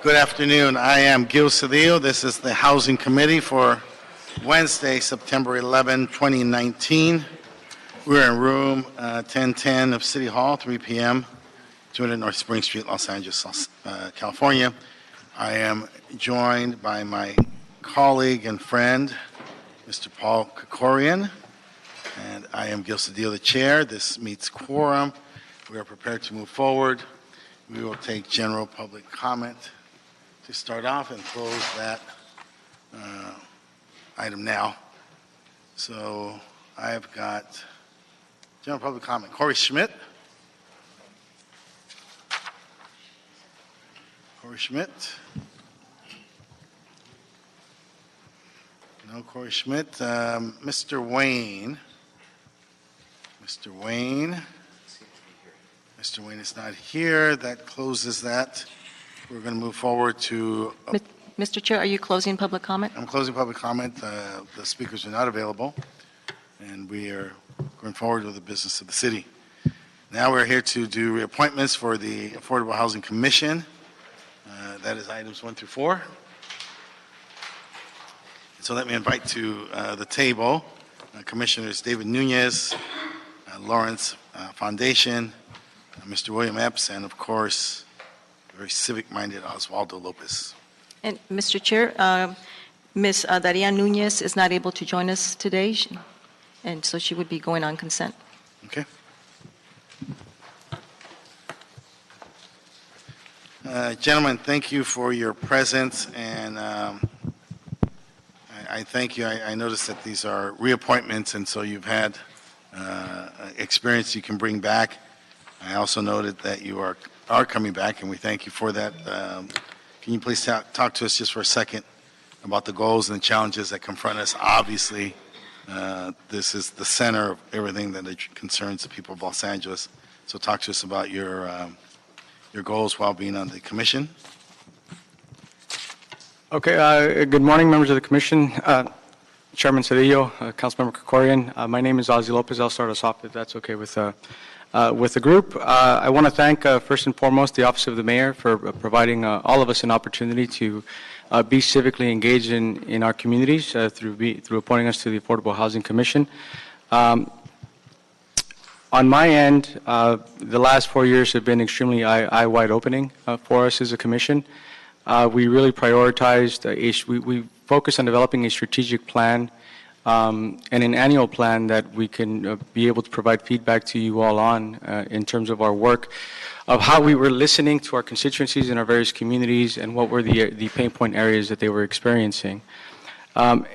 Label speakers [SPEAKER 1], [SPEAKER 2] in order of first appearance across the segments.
[SPEAKER 1] Good afternoon. I am Gil Cedillo. This is the Housing Committee for Wednesday, September 11, 2019. We're in room 1010 of City Hall, 3 p.m., 200 North Spring Street, Los Angeles, California. I am joined by my colleague and friend, Mr. Paul Krikorian, and I am Gil Cedillo, the chair. This meets quorum. We are prepared to move forward. We will take general public comment to start off and close that item now. So I've got general public comment. Corey Schmidt. Corey Schmidt. No Corey Schmidt. Mr. Wayne. Mr. Wayne. Mr. Wayne is not here. That closes that. We're going to move forward to...
[SPEAKER 2] Mr. Chair, are you closing public comment?
[SPEAKER 1] I'm closing public comment. The speakers are not available, and we are going forward with the business of the city. Now we're here to do reappointments for the Affordable Housing Commission. That is items 1 through 4. So let me invite to the table Commissioners David Nunez, Lawrence Foundation, Mr. William Epps, and of course, very civic-minded Osvaldo Lopez.
[SPEAKER 2] And Mr. Chair, Ms. Daria Nunez is not able to join us today, and so she would be going on consent.
[SPEAKER 1] Okay. Gentlemen, thank you for your presence, and I thank you. I noticed that these are reappointments, and so you've had experience you can bring back. I also noted that you are coming back, and we thank you for that. Can you please talk to us just for a second about the goals and the challenges that confront us? Obviously, this is the center of everything that concerns the people of Los Angeles. So talk to us about your goals while being on the commission.
[SPEAKER 3] Okay, good morning, members of the commission. Chairman Cedillo, Councilmember Krikorian. My name is Ozzy Lopez. I'll start us off if that's okay with the group. I want to thank, first and foremost, the Office of the Mayor for providing all of us an opportunity to be civically engaged in our communities through appointing us to the Affordable Housing Commission. On my end, the last 4 years have been extremely eye-wide opening for us as a commission. We really prioritized, we focused on developing a strategic plan and an annual plan that we can be able to provide feedback to you all on in terms of our work, of how we were listening to our constituencies in our various communities and what were the pain point areas that they were experiencing. Having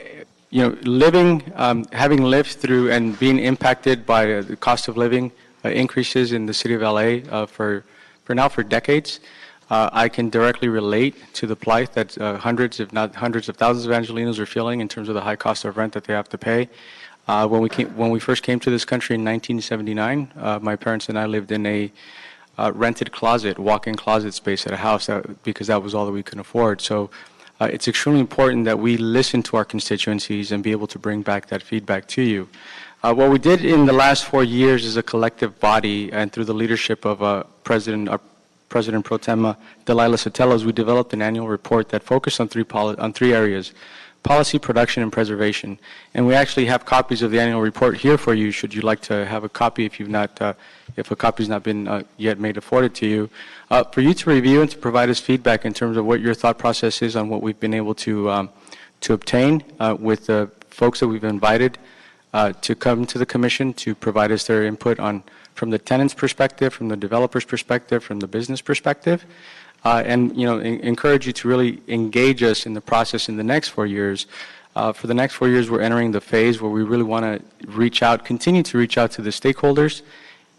[SPEAKER 3] lived through and being impacted by the cost of living increases in the city of LA for decades, I can directly relate to the plight that hundreds, if not hundreds of thousands of Angelenos are feeling in terms of the high cost of rent that they have to pay. When we first came to this country in 1979, my parents and I lived in a rented closet, walk-in closet space at a house because that was all that we could afford. So it's extremely important that we listen to our constituencies and be able to bring back that feedback to you. What we did in the last 4 years as a collective body and through the leadership of President Pro Tem Delilah Sotelo, we developed an annual report that focused on three areas: policy, production, and preservation. And we actually have copies of the annual report here for you, should you like to have a copy if a copy has not been yet made afforded to you, for you to review and to provide us feedback in terms of what your thought process is on what we've been able to obtain with the folks that we've invited to come to the commission to provide us their input on from the tenant's perspective, from the developer's perspective, from the business perspective, and encourage you to really engage us in the process in the next 4 years. For the next 4 years, we're entering the phase where we really want to continue to reach out to the stakeholders,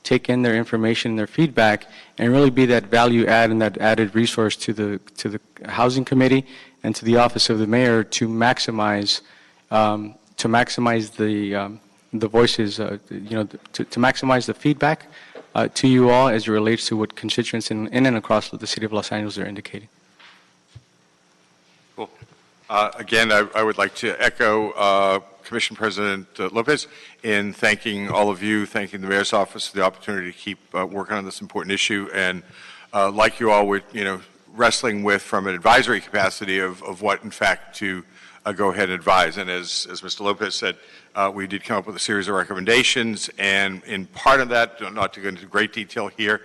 [SPEAKER 3] take in their information and their feedback, and really be that value add and that added resource to the Housing Committee and to the Office of the Mayor to maximize the voices, to maximize the feedback to you all as it relates to what constituents in and across the city of Los Angeles are indicating.
[SPEAKER 4] Cool. Again, I would like to echo Commission President Lopez in thanking all of you, thanking the Mayor's Office for the opportunity to keep working on this important issue. And like you all, wrestling with from an advisory capacity of what, in fact, to go ahead and advise. And as Mr. Lopez said, we did come up with a series of recommendations, and in part of that, not to go into great detail here,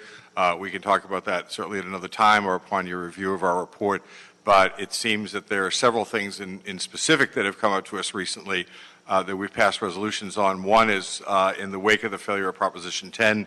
[SPEAKER 4] we can talk about that certainly at another time or upon your review of our report, but it seems that there are several things in specific that have come up to us recently that we've passed resolutions on. One is in the wake of the failure of Proposition 10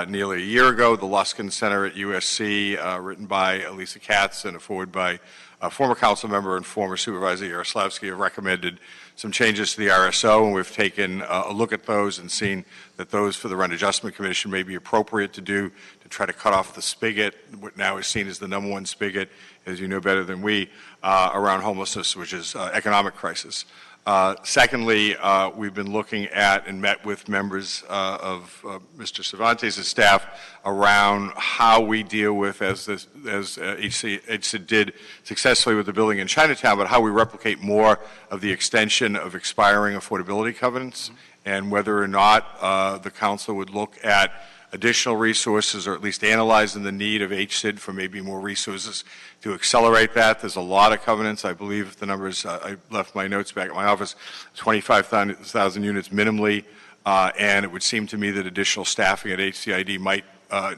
[SPEAKER 4] nearly a year ago, the Luskin Center at USC, written by Elisa Katz and a forward by a former council member and former supervisor Yaroslavsky, have recommended some changes to the RSO, and we've taken a look at those and seen that those for the Rent Adjustment Commission may be appropriate to do to try to cut off the spigot, what now is seen as the number one spigot, as you know better than we, around homelessness, which is economic crisis. Secondly, we've been looking at and met with members of Mr. Cervantes' staff around how we deal with, as HCID did successfully with the building in Chinatown, but how we replicate more of the extension of expiring affordability covenants, and whether or not the council would look at additional resources, or at least analyzing the need of HCID for maybe more resources to accelerate that. There's a lot of covenants. I believe the numbers, I left my notes back at my office, 25,000 units minimally, and it would seem to me that additional staffing at HCID might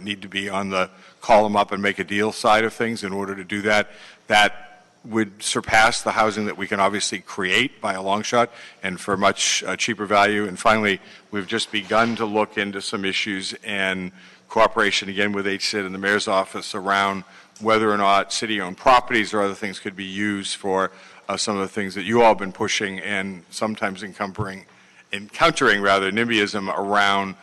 [SPEAKER 4] need to be on the call them up and make a deal side of things in order to do that. That would surpass the housing that we can obviously create by a long shot and for much cheaper value. And finally, we've just begun to look into some issues and cooperation again with HCID and the mayor's office around whether or not city-owned properties or other things could be used for some of the things that you all have been pushing and sometimes encountering NIMBYism around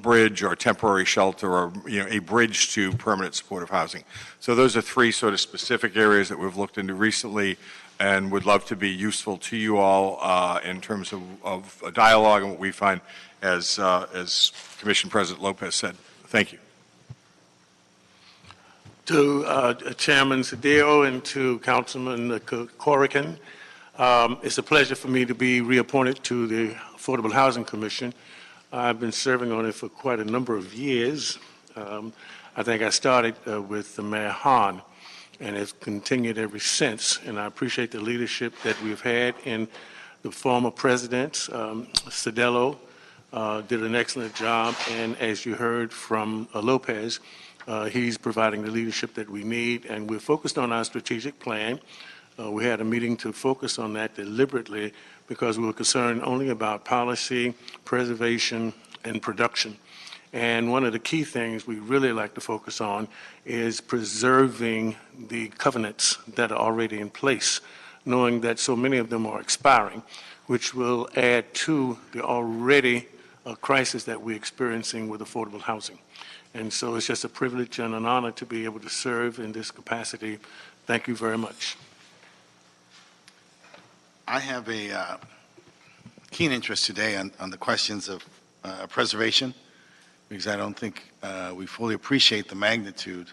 [SPEAKER 4] bridge or temporary shelter, or a bridge to permanent supportive housing. So those are three sort of specific areas that we've looked into recently and would love to be useful to you all in terms of a dialogue and what we find, as Commission President Lopez said. Thank you.
[SPEAKER 5] To Chairman Cedillo and to Councilman Corrigan, it's a pleasure for me to be reappointed to the Affordable Housing Commission. I've been serving on it for quite a number of years. I think I started with Mayor Hahn and has continued ever since. And I appreciate the leadership that we've had in the former presidents. Cedillo did an excellent job. And as you heard from Lopez, he's providing the leadership that we need. And we're focused on our strategic plan. We had a meeting to focus on that deliberately because we were concerned only about policy, preservation, and production. And one of the key things we really like to focus on is preserving the covenants that are already in place, knowing that so many of them are expiring, which will add to the already crisis that we're experiencing with affordable housing. And so it's just a privilege and an honor to be able to serve in this capacity. Thank you very much.
[SPEAKER 1] I have a keen interest today on the questions of preservation, because I don't think we fully appreciate the magnitude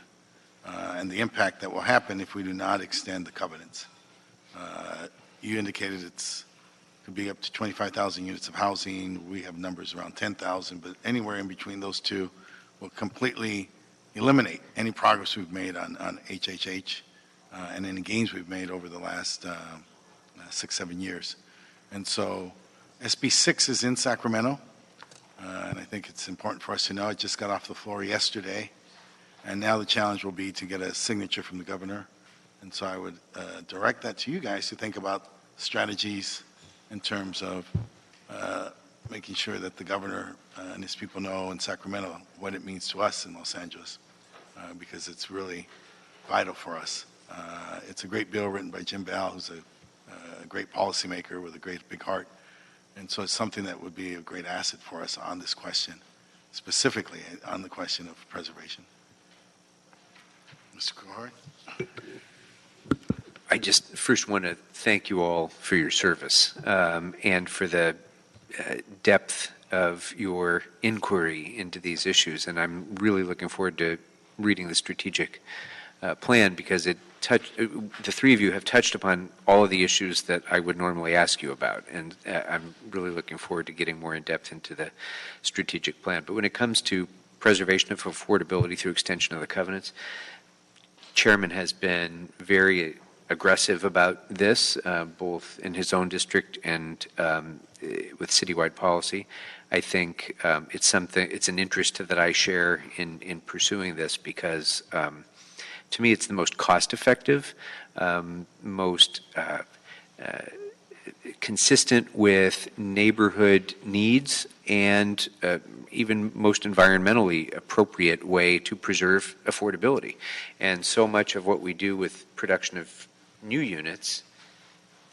[SPEAKER 1] and the impact that will happen if we do not extend the covenants. You indicated it's could be up to 25,000 units of housing. We have numbers around 10,000, but anywhere in between those two will completely eliminate any progress we've made on HHH and any gains we've made over the last 6-7 years. And so SB 6 is in Sacramento, and I think it's important for us to know it just got off the floor yesterday, and now the challenge will be to get a signature from the governor. And so I would direct that to you guys to think about strategies in terms of making sure that the governor and his people know in Sacramento what it means to us in Los Angeles, because it's really vital for us. It's a great bill written by Jim Bell, who's a great policymaker with a great big heart. And so it's something that would be a great asset for us on this question, specifically on the question of preservation. Mr. Kuhari?
[SPEAKER 6] I just first want to thank you all for your service and for the depth of your inquiry into these issues. And I'm really looking forward to reading the strategic plan, because the three of you have touched upon all of the issues that I would normally ask you about, and I'm really looking forward to getting more in depth into the strategic plan. But when it comes to preservation of affordability through extension of the covenants, Chairman has been very aggressive about this, both in his own district and with citywide policy. I think it's an interest that I share in pursuing this because to me it's the most cost-effective, most consistent with neighborhood needs and even most environmentally appropriate way to preserve affordability. And so much of what we do with production of new units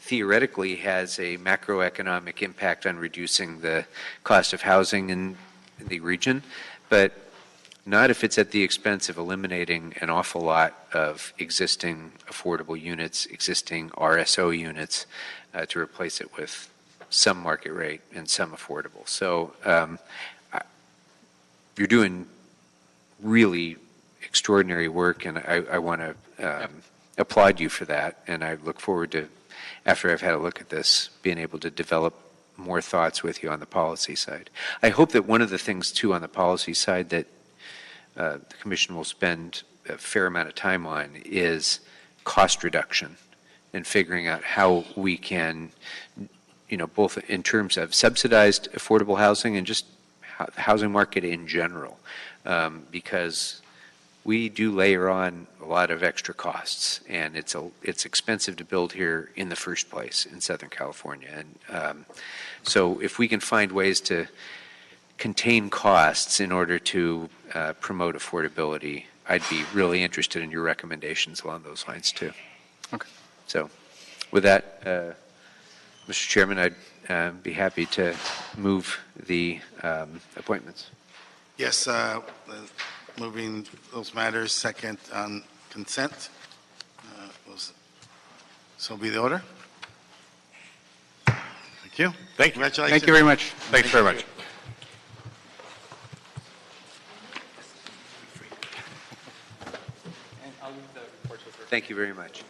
[SPEAKER 6] theoretically has a macroeconomic impact on reducing the cost of housing in the region, but not if it's at the expense of eliminating an awful lot of existing affordable units, existing RSO units, to replace it with some market rate and some affordable. So you're doing really extraordinary work, and I want to applaud you for that, and I look forward to, after I've had a look at this, being able to develop more thoughts with you on the policy side. I hope that one of the things, too, on the policy side that the Commission will spend a fair amount of time on is cost reduction and figuring out how we can, both in terms of subsidized affordable housing and just the housing market in general, because we do layer on a lot of extra costs, and it's expensive to build here in the first place in Southern California. And so if we can find ways to contain costs in order to promote affordability, I'd be really interested in your recommendations along those lines too.
[SPEAKER 3] Okay.
[SPEAKER 6] So with that, Mr. Chairman, I'd be happy to move the appointments.
[SPEAKER 1] Yes, moving those matters second on consent. So be the order. Thank you.
[SPEAKER 4] Thank you.
[SPEAKER 1] Congratulations.
[SPEAKER 3] Thank you very much.
[SPEAKER 4] Thanks very much.
[SPEAKER 6] Thank you very much.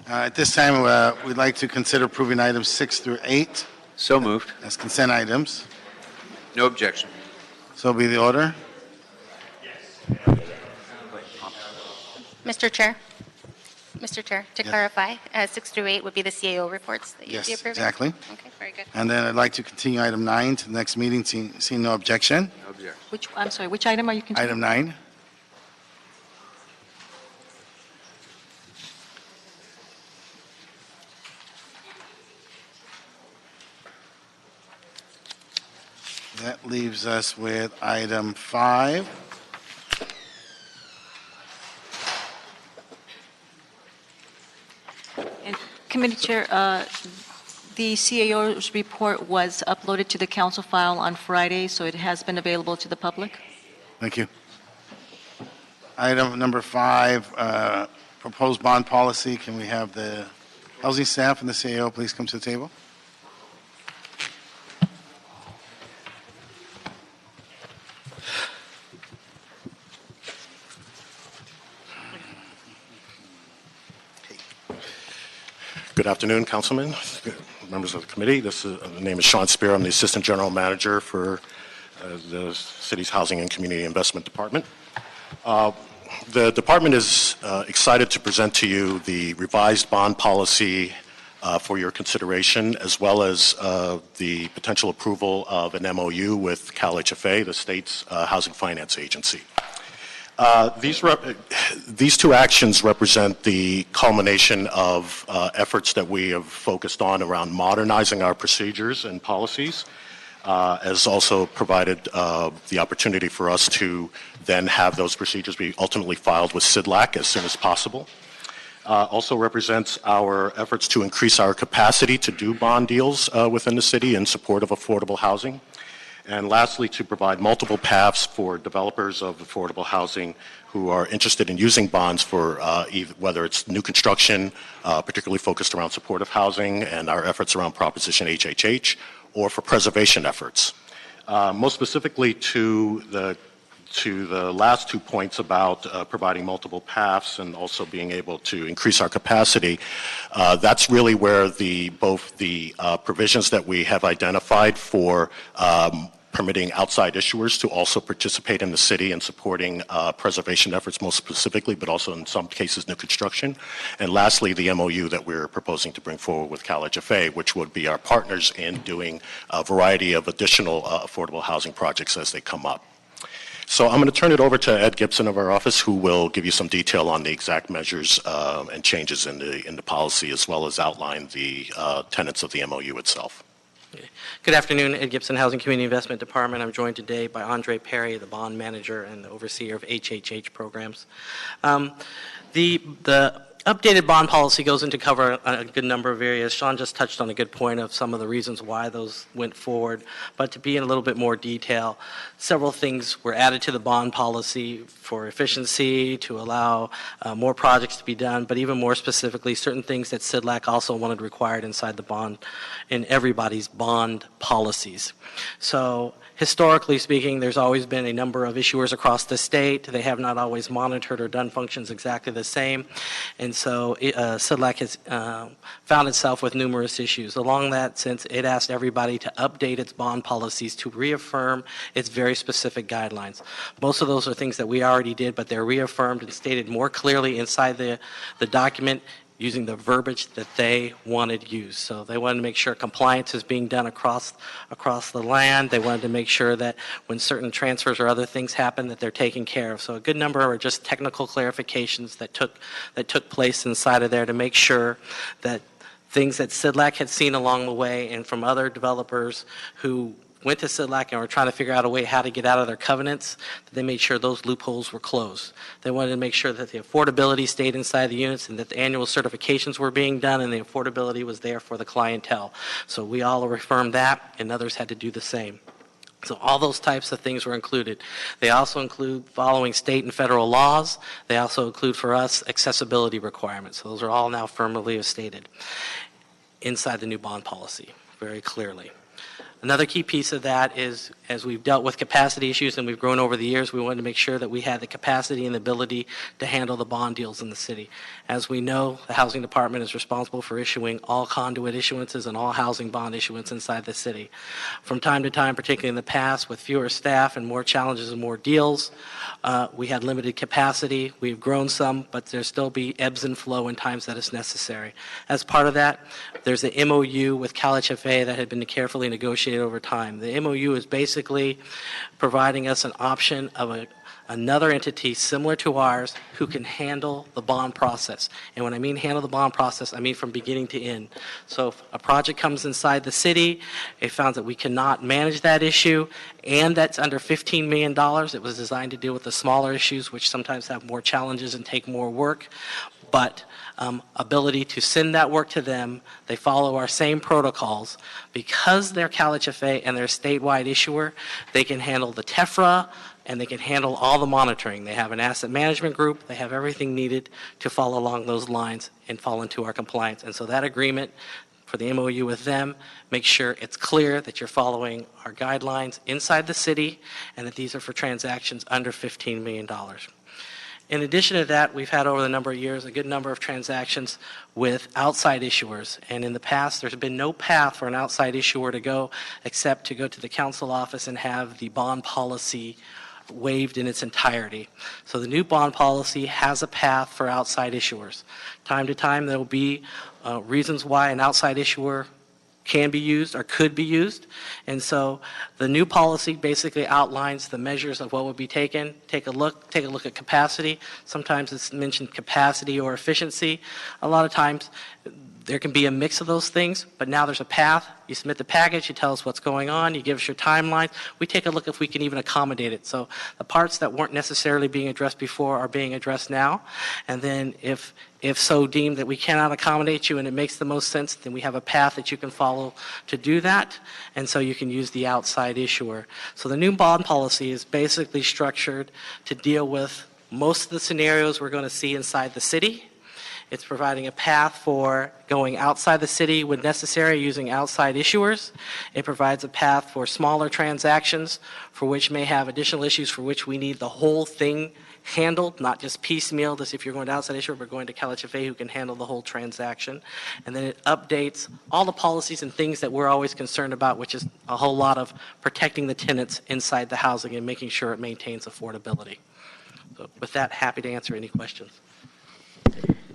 [SPEAKER 1] At this time, we'd like to consider approving items 6 through 8
[SPEAKER 6] So moved.
[SPEAKER 1] as consent items.
[SPEAKER 6] No objection.
[SPEAKER 1] So be the order.
[SPEAKER 7] Mr. Chair, to clarify, 6 through 8 would be the CAO reports that you'd
[SPEAKER 1] Yes,
[SPEAKER 7] be approving?
[SPEAKER 1] exactly.
[SPEAKER 7] Okay, very good.
[SPEAKER 1] And then I'd like to continue item 9 to the next meeting, seeing no objection.
[SPEAKER 6] No objection.
[SPEAKER 2] I'm sorry, which item are you continuing?
[SPEAKER 1] Item 9. That leaves us with item 5.
[SPEAKER 2] And Committee Chair, the CAO's report was uploaded to the council file on Friday, so it has been available to the public.
[SPEAKER 1] Thank you. Item number 5, proposed bond policy. Can we have the housing staff and the CAO please come to the table?
[SPEAKER 8] Good afternoon, Councilman, members of the committee. The name is Sean Spear. I'm the Assistant General Manager for the city's Housing and Community Investment Department. The department is excited to present to you the revised bond policy for your consideration, as well as the potential approval of an MOU with Cal HFA, the state's housing finance agency. These two actions represent the culmination of efforts that we have focused on around modernizing our procedures and policies, as also provided the opportunity for us to then have those procedures be ultimately filed with CIDLAC as soon as possible. Also represents our efforts to increase our capacity to do bond deals within the city in support of affordable housing. And lastly, to provide multiple paths for developers of affordable housing who are interested in using bonds for whether it's new construction, particularly focused around supportive housing and our efforts around Proposition HHH, or for preservation efforts. Most specifically to the last 2 points about providing multiple paths and also being able to increase our capacity, that's really where both the provisions that we have identified for permitting outside issuers to also participate in the city in supporting preservation efforts most specifically, but also in some cases new construction. And lastly, the MOU that we're proposing to bring forward with CalHFA, which would be our partners in doing a variety of additional affordable housing projects as they come up. So I'm going to turn it over to Ed Gibson of our office, who will give you some detail on the exact measures and changes in the policy, as well as outline the tenets of the MOU itself.
[SPEAKER 9] Good afternoon, Ed Gibson, Housing Community Investment Department. I'm joined today by Andre Perry, the bond manager and the overseer of HHH programs. The updated bond policy goes into cover a good number of areas. Sean just touched on a good point of some of the reasons why those went forward, but to be in a little bit more detail, several things were added to the bond policy for efficiency, to allow more projects to be done, but even more specifically, certain things that CIDLAC also wanted required inside the bond, in everybody's bond policies. So historically speaking, there's always been a number of issuers across the state. They have not always monitored or done functions exactly the same. And so CIDLAC has found itself with numerous issues. Along that, since it asked everybody to update its bond policies to reaffirm its very specific guidelines. Most of those are things that we already did, but they're reaffirmed and stated more clearly inside the document, using the verbiage that they wanted used. So they wanted to make sure compliance is being done across the land. They wanted to make sure that when certain transfers or other things happen, that they're taken care of. So a good number are just technical clarifications that took place inside of there to make sure that things that CIDLAC had seen along the way and from other developers who went to CIDLAC and were trying to figure out a way how to get out of their covenants, that they made sure those loopholes were closed. They wanted to make sure that the affordability stayed inside the units and that the annual certifications were being done and the affordability was there for the clientele. So we all reaffirmed that, and others had to do the same. So all those types of things were included. They also include following state and federal laws. They also include for us accessibility requirements. So those are all now firmly stated inside the new bond policy very clearly. Another key piece of that is, as we've dealt with capacity issues and we've grown over the years, we wanted to make sure that we had the capacity and the ability to handle the bond deals in the city. As we know, the Housing Department is responsible for issuing all conduit issuances and all housing bond issuance inside the city. From time to time, particularly in the past, with fewer staff and more challenges and more deals, we had limited capacity. We've grown some, but there'll still be ebbs and flow in times that it's necessary. As part of that, there's the MOU with CalHFA that had been carefully negotiated over time. The MOU is basically providing us an option of another entity similar to ours who can handle the bond process. And when I mean handle the bond process, I mean from beginning to end. So if a project comes inside the city, it found that we cannot manage that issue, and that's under $15 million. It was designed to deal with the smaller issues, which sometimes have more challenges and take more work. But ability to send that work to them. They follow our same protocols. Because they're CalHFA and they're a statewide issuer, they can handle the TEFRA and they can handle all the monitoring. They have an asset management group. They have everything needed to follow along those lines and fall into our compliance. And so that agreement for the MOU with them makes sure it's clear that you're following our guidelines inside the city and that these are for transactions under $15 million. In addition to that, we've had over the number of years a good number of transactions with outside issuers. And in the past, there's been no path for an outside issuer to go except to go to the council office and have the bond policy waived in its entirety. So the new bond policy has a path for outside issuers. Time to time, there will be reasons why an outside issuer can be used or could be used. And so the new policy basically outlines the measures of what would be taken. Take a look at capacity. Sometimes it's mentioned capacity or efficiency. A lot of times there can be a mix of those things, but now there's a path. You submit the package, you tell us what's going on, you give us your timeline. We take a look if we can even accommodate it. So the parts that weren't necessarily being addressed before are being addressed now. And then if so deemed that we cannot accommodate you and it makes the most sense, then we have a path that you can follow to do that. And so you can use the outside issuer. So the new bond policy is basically structured to deal with most of the scenarios we're going to see inside the city. It's providing a path for going outside the city when necessary using outside issuers. It provides a path for smaller transactions for which may have additional issues for which we need the whole thing handled, not just piecemeal, as if you're going to outside issuer, but going to Calhfa who can handle the whole transaction. And then it updates all the policies and things that we're always concerned about, which is a whole lot of protecting the tenants inside the housing and making sure it maintains affordability. So with that, happy to answer any questions.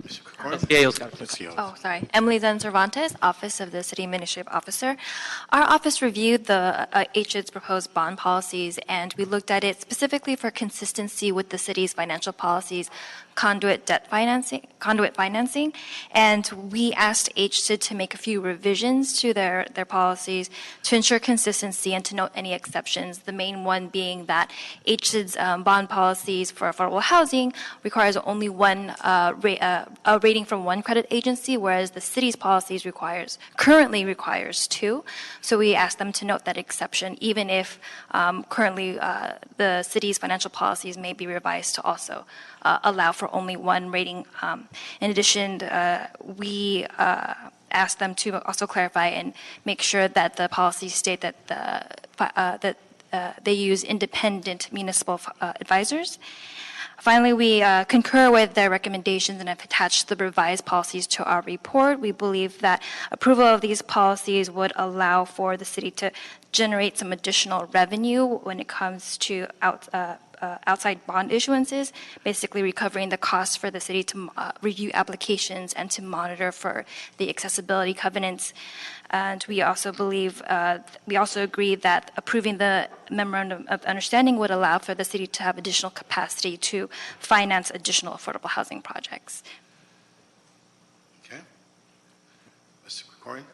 [SPEAKER 1] Mr. Corcoran?
[SPEAKER 9] CAO's got a question.
[SPEAKER 7] Oh, sorry. Emily Zen Cervantes, Office of the City Administrative Officer. Our office reviewed the HID's proposed bond policies, and we looked at it specifically for consistency with the city's financial policies, conduit financing, and we asked HID to make a few revisions to their policies to ensure consistency and to note any exceptions. The main one being that HID's bond policies for affordable housing requires only one a rating from one credit agency, whereas the city's policies currently requires two. So we asked them to note that exception, even if currently the city's financial policies may be revised to also allow for only one rating. In addition, we asked them to also clarify and make sure that the policies state that they use independent municipal advisors. Finally, we concur with their recommendations and have attached the revised policies to our report. We believe that approval of these policies would allow for the city to generate some additional revenue when it comes to outside bond issuances, basically recovering the costs for the city to review applications and to monitor for the accessibility covenants. And we also agree that approving the memorandum of understanding would allow for the city to have additional capacity to finance additional affordable housing projects.
[SPEAKER 1] Okay. Mr. Corcoran?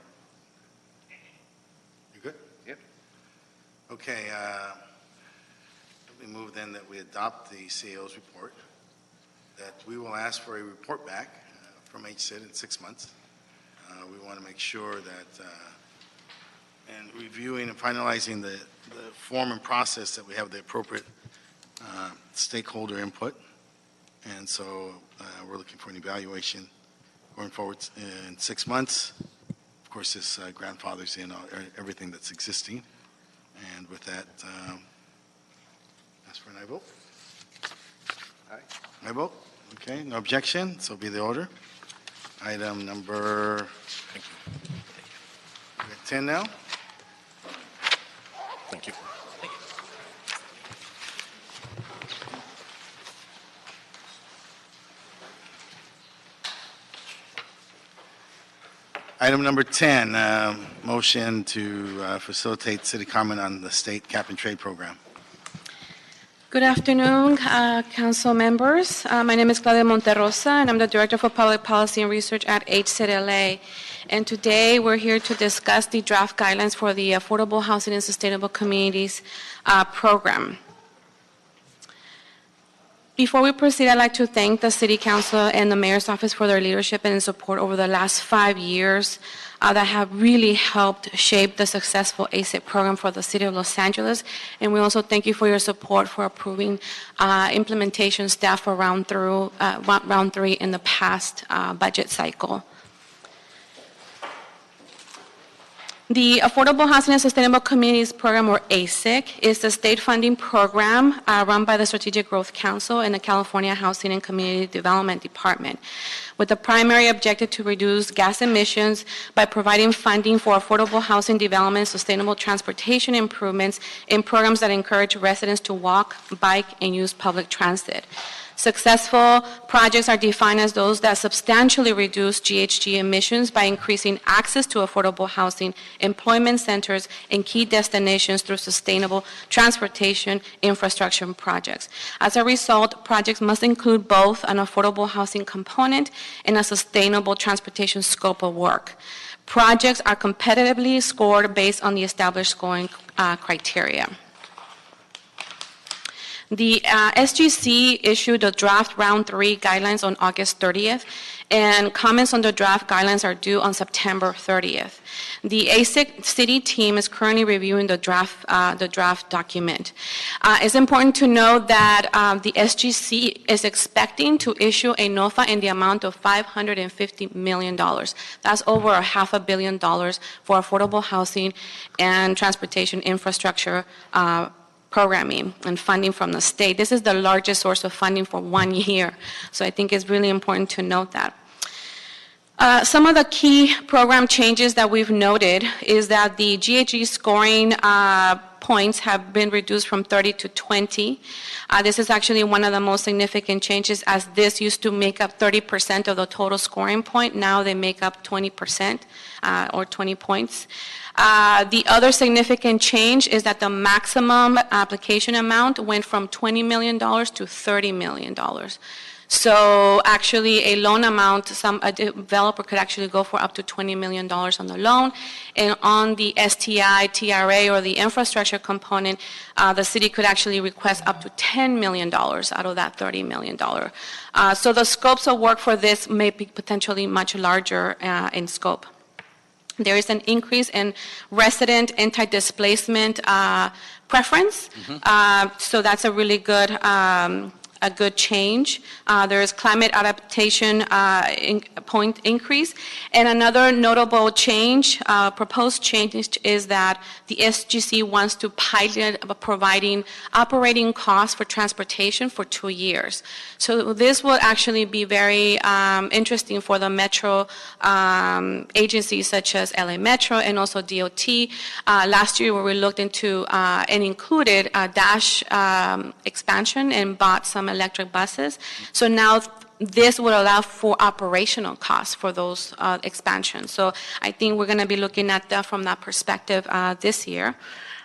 [SPEAKER 1] You good?
[SPEAKER 6] Yep.
[SPEAKER 1] Okay. We move then that we adopt the CAO's report, that we will ask for a report back from HCID in 6 months. We want to make sure that in reviewing and finalizing the form and process that we have the appropriate stakeholder input. And so we're looking for an evaluation going forward in 6 months. Of course, this grandfathers in everything that's existing. And with that, ask for an aye vote.
[SPEAKER 6] Aye.
[SPEAKER 1] Aye vote. Okay, no objection. So be the order. Item number 10 now.
[SPEAKER 8] Thank you.
[SPEAKER 1] Item number 10, motion to facilitate city comment on the state cap and trade program.
[SPEAKER 10] Good afternoon, council members. My name is Claudia Monterrosa, and I'm the Director for Public Policy and Research at HCID. And today we're here to discuss the draft guidelines for the Affordable Housing and Sustainable Communities program. Before we proceed, I'd like to thank the City Council and the Mayor's Office for their leadership and support over the last 5 years that have really helped shape the successful ACIP program for the City of Los Angeles. And we also thank you for your support for approving implementation staff for round 3 in the past budget cycle. The Affordable Housing and Sustainable Communities Program, or ASIC, is a state funding program run by the Strategic Growth Council and the California Housing and Community Development Department, with the primary objective to reduce gas emissions by providing funding for affordable housing development, sustainable transportation improvements, and programs that encourage residents to walk, bike, and use public transit. Successful projects are defined as those that substantially reduce GHG emissions by increasing access to affordable housing, employment centers, and key destinations through sustainable transportation infrastructure projects. As a result, projects must include both an affordable housing component and a sustainable transportation scope of work. Projects are competitively scored based on the established scoring criteria. The SGC issued the draft Round 3 guidelines on August 30th, and comments on the draft guidelines are due on September 30th. The ASIC city team is currently reviewing the draft document. It's important to note that the SGC is expecting to issue a NOFA in the amount of $550 million. That's over $500 million for affordable housing and transportation infrastructure programming and funding from the state. This is the largest source of funding for 1 year, so I think it's really important to note that. Some of the key program changes that we've noted is that the GHG scoring points have been reduced from 30 to 20. This is actually one of the most significant changes, as this used to make up 30% of the total scoring point. Now they make up 20% or 20 points. The other significant change is that the maximum application amount went from $20 million to $30 million. So actually a loan amount, a developer could actually go for up to $20 million on the loan. And on the STI, TRA, or the infrastructure component, the city could actually request up to $10 million out of that $30 million. So the scopes of work for this may be potentially much larger in scope. There is an increase in resident anti-displacement preference. So that's a really good change. There is climate adaptation point increase. And another notable change, proposed change, is that the SGC wants to pilot providing operating costs for transportation for 2 years. So this will actually be very interesting for the metro agencies such as LA Metro and also DOT. Last year we looked into and included Dash expansion and bought some electric buses. So now this would allow for operational costs for those expansions. So I think we're going to be looking at that from that perspective this year.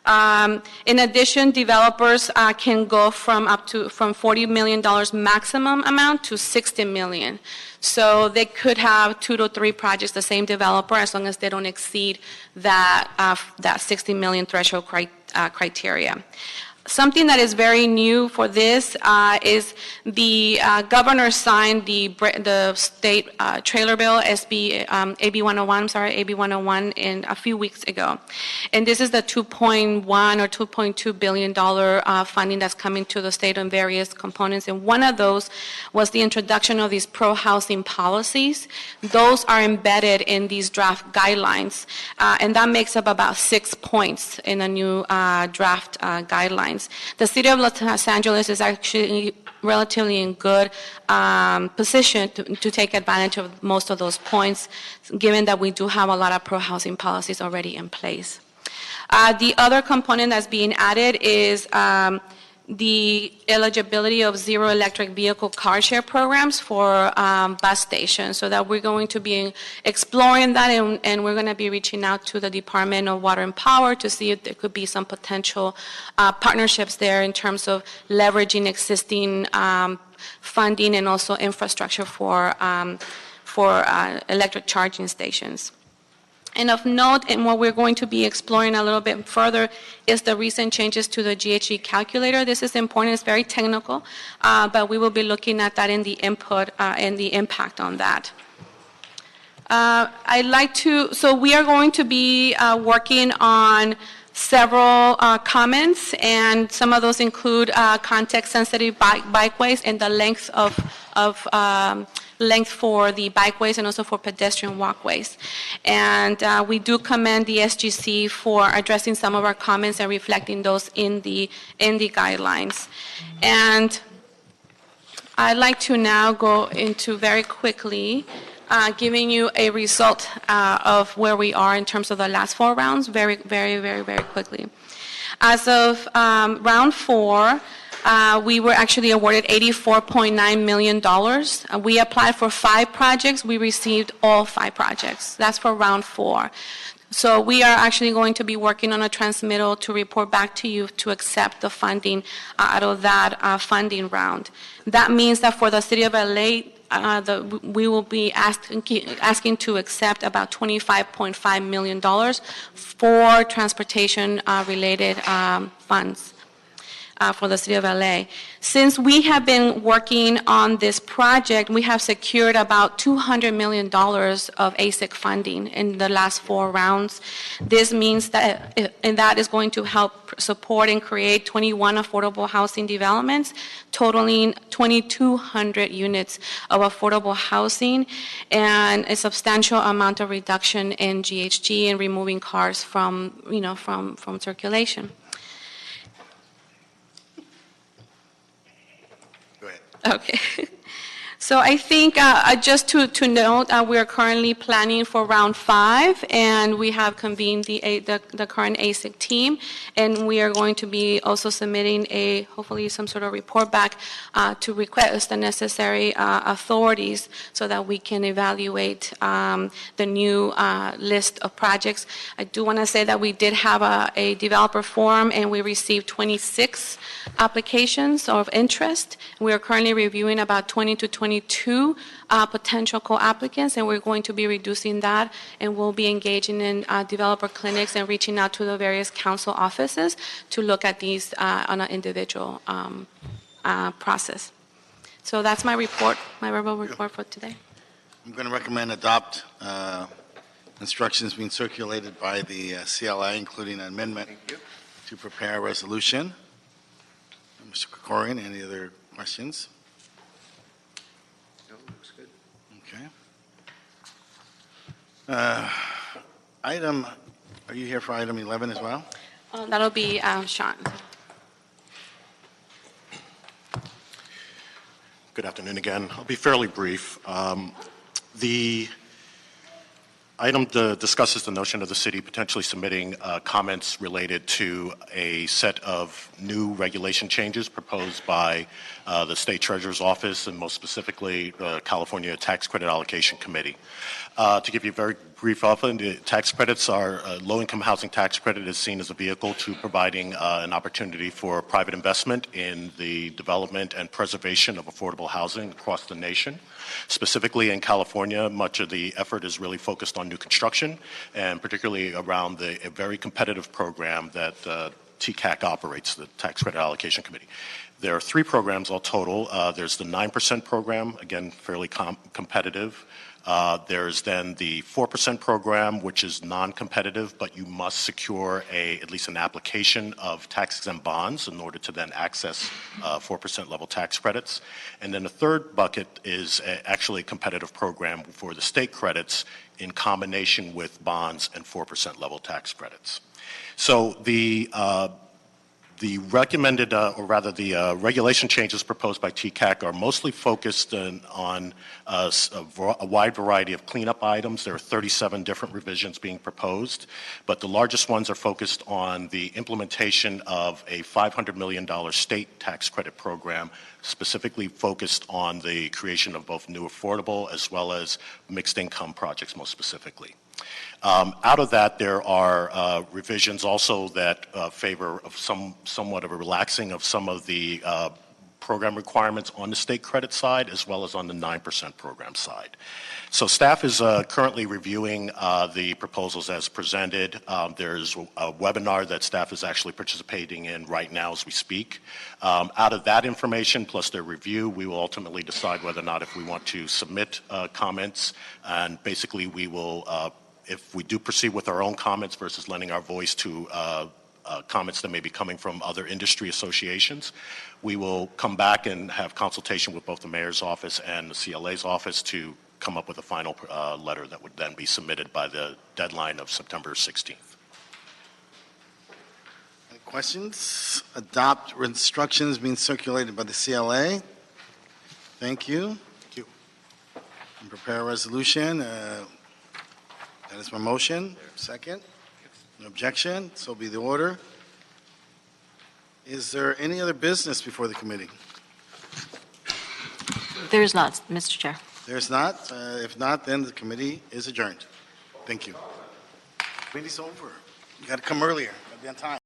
[SPEAKER 10] In addition, developers can go from $40 million maximum amount to $60 million. So they could have 2 to 3 projects, the same developer, as long as they don't exceed that $60 million threshold criteria. Something that is very new for this is the governor signed the state trailer bill, AB 101, in a few weeks ago. And this is the $2.1 or $2.2 billion funding that's coming to the state on various components. And one of those was the introduction of these pro-housing policies. Those are embedded in these draft guidelines. And that makes up about 6 points in the new draft guidelines. The city of Los Angeles is actually relatively in good position to take advantage of most of those points, given that we do have a lot of pro-housing policies already in place. The other component that's being added is the eligibility of zero electric vehicle car share programs for bus stations, so that we're going to be exploring that, and we're going to be reaching out to the Department of Water and Power to see if there could be some potential partnerships there in terms of leveraging existing funding and also infrastructure for electric charging stations. And of note, and what we're going to be exploring a little bit further, is the recent changes to the GHG calculator. This is important, it's very technical, but we will be looking at that in the input and the impact on that. So we are going to be working on several comments, and some of those include context-sensitive bikeways and the length length for the bikeways and also for pedestrian walkways. And we do commend the SGC for addressing some of our comments and reflecting those in the guidelines. And I'd like to now go into very quickly giving you a result of where we are in terms of the last 4 rounds, very quickly. As of round 4, we were actually awarded $84.9 million. We applied for 5 projects. We received all 5 projects. That's for round 4. So we are actually going to be working on a transmittal to report back to you to accept the funding out of that funding round. That means that for the city of LA, we will be asking to accept about $25.5 million for transportation related funds. for the City of LA. Since we have been working on this project, we have secured about $200 million of ASIC funding in the last 4 rounds. This means that, and that is going to help support and create 21 affordable housing developments, totaling 2,200 units of affordable housing, and a substantial amount of reduction in GHG and removing cars from, from circulation.
[SPEAKER 1] Go ahead.
[SPEAKER 10] Okay. So I think just to note, we are currently planning for round 5, and we have convened the current ASIC team, and we are going to be also submitting hopefully some sort of report back to request the necessary authorities so that we can evaluate the new list of projects. I do want to say that we did have a developer forum, and we received 26 applications of interest. We are currently reviewing about 20 to 22 potential co-applicants, and we're going to be reducing that, and we'll be engaging in developer clinics and reaching out to the various council offices to look at these on an individual process. So that's my report, my verbal report for today.
[SPEAKER 1] I'm going to recommend adopt instructions being circulated by the CLA, including an amendment to prepare a resolution. Mr. Krikorian, any other questions?
[SPEAKER 6] No, looks good.
[SPEAKER 1] Okay. Are you here for item 11 as well?
[SPEAKER 10] That'll be Sean.
[SPEAKER 8] Good afternoon again. I'll be fairly brief. The item discusses the notion of the city potentially submitting comments related to a set of new regulation changes proposed by the State Treasurer's Office, and most specifically the California Tax Credit Allocation Committee. To give you a very brief offer, the tax credits are low-income housing tax credit is seen as a vehicle to providing an opportunity for private investment in the development and preservation of affordable housing across the nation. Specifically in California, much of the effort is really focused on new construction, and particularly around a very competitive program that TCAC operates, the Tax Credit Allocation Committee. There are 3 programs all total. There's the 9% program, again, fairly competitive. There's then the 4% program, which is non-competitive, but you must secure at least an application of tax-exempt bonds in order to then access 4% level tax credits. And then the third bucket is actually a competitive program for the state credits in combination with bonds and 4% level tax credits. So the recommended, or rather the regulation changes proposed by TCAC are mostly focused on a wide variety of cleanup items. There are 37 different revisions being proposed, but the largest ones are focused on the implementation of a $500 million state tax credit program, specifically focused on the creation of both new affordable as well as mixed income projects most specifically. Out of that, there are revisions also that favor of somewhat of a relaxing of some of the program requirements on the state credit side as well as on the 9% program side. So staff is currently reviewing the proposals as presented. There's a webinar that staff is actually participating in right now as we speak. Out of that information plus their review, we will ultimately decide whether or not if we want to submit comments, and basically we will if we do proceed with our own comments versus lending our voice to comments that may be coming from other industry associations, we will come back and have consultation with both the mayor's office and the CLA's office to come up with a final letter that would then be submitted by the deadline of September 16th.
[SPEAKER 1] Any questions? Adopt instructions being circulated by the CLA. Thank you. Thank you. And prepare a resolution. That is my motion. Second. No objection. So be the order. Is there any other business before the committee?
[SPEAKER 2] There is not, Mr. Chair.
[SPEAKER 1] There's not. If not, then the committee is adjourned. Thank you. Committee's over. You got to come earlier. Got to be on time.